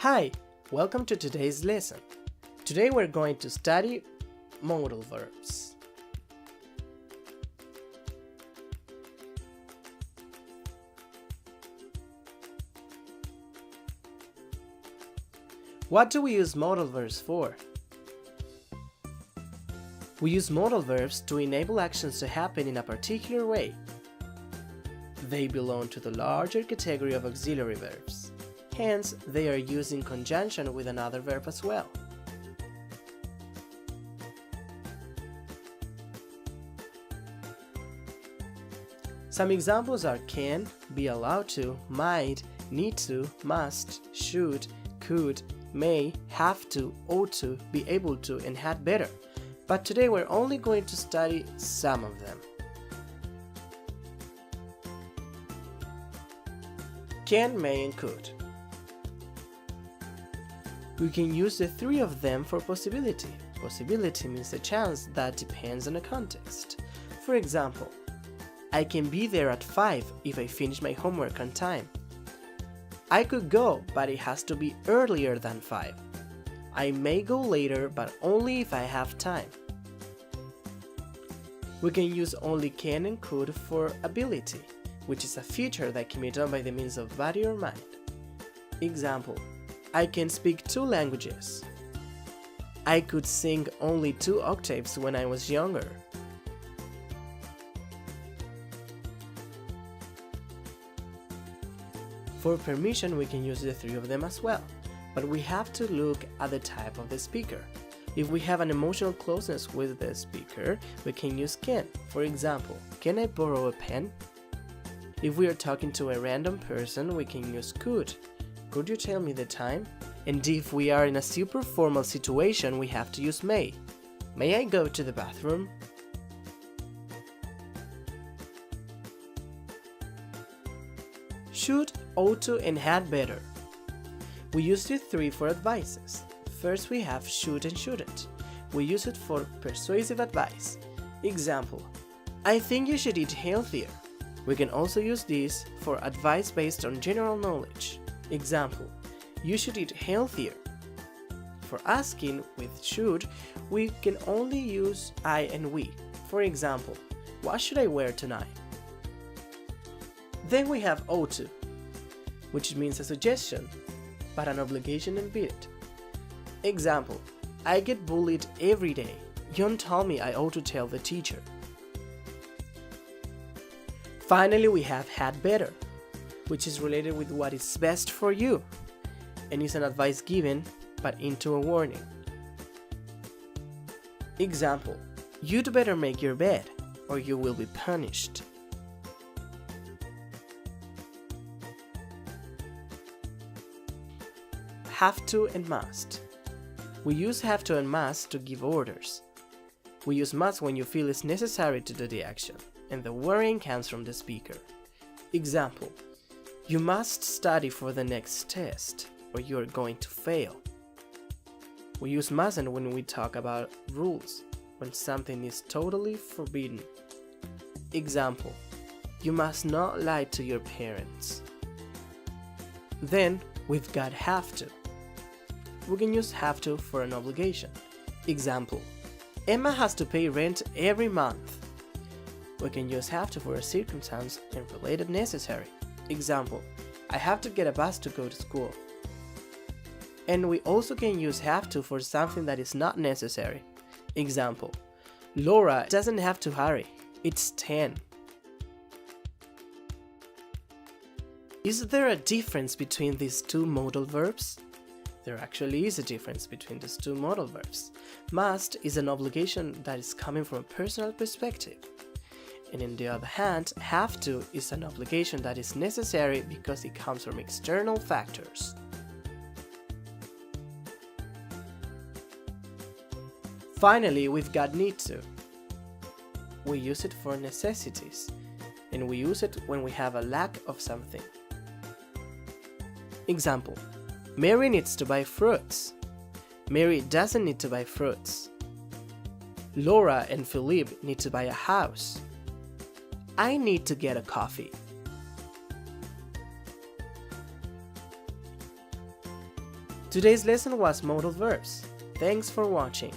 Hi, welcome to today's lesson. Today we're going to study modal verbs. What do we use modal verbs for? We use modal verbs to enable actions to happen in a particular way. They belong to the larger category of auxiliary verbs. Hence, they are used in conjunction with another verb as well. Some examples are can, be allowed to, might, need to, must, should, could, may, have to, ought to, be able to, and had better. But today we're only going to study some of them. Can, may, and could. We can use the three of them for possibility. Possibility means a chance that depends on the context. For example, I can be there at 5 if I finish my homework on time. I could go, but it has to be earlier than 5. I may go later, but only if I have time. We can use only can and could for ability, which is a feature that can be done by the means of body or mind. Example, I can speak 2 languages. I could sing only 2 octaves when I was younger. For permission, we can use the three of them as well, but we have to look at the type of the speaker. If we have an emotional closeness with the speaker, we can use can. For example, can I borrow a pen? If we are talking to a random person, we can use could. Could you tell me the time? And if we are in a super formal situation, we have to use may. May I go to the bathroom? Should, ought to, and had better. We use the three for advices. First we have should and shouldn't. We use it for persuasive advice. Example, I think you should eat healthier. We can also use this for advice based on general knowledge. Example, you should eat healthier. For asking with should, we can only use I and we. For example, what should I wear tonight? Then we have ought to, which means a suggestion, but an obligation and bid. Example, I get bullied every day. Yon told me I ought to tell the teacher. Finally, we have had better, which is related with what is best for you, and is an advice given, but into a warning. Example, you'd better make your bed, or you will be punished. Have to and must. We use have to and must to give orders. We use must when you feel it's necessary to do the action, and the warning comes from the speaker. Example, you must study for the next test, or you are going to fail. We use mustn't when we talk about rules, when something is totally forbidden. Example, you must not lie to your parents. Then we've got have to. We can use have to for an obligation. Example, Emma has to pay rent every month. We can use have to for a circumstance and related necessary. Example, I have to get a bus to go to school. And we also can use have to for something that is not necessary. Example, Laura doesn't have to hurry. It's 10. Is there a difference between these two modal verbs? There actually is a difference between these two modal verbs. Must is an obligation that is coming from a personal perspective. And on the other hand, have to is an obligation that is necessary because it comes from external factors. Finally, we've got need to. We use it for necessities, and we use it when we have a lack of something. Example, Mary needs to buy fruits. Mary doesn't need to buy fruits. Laura and Philippe need to buy a house. I need to get a coffee. Today's lesson was modal verbs. Thanks for watching.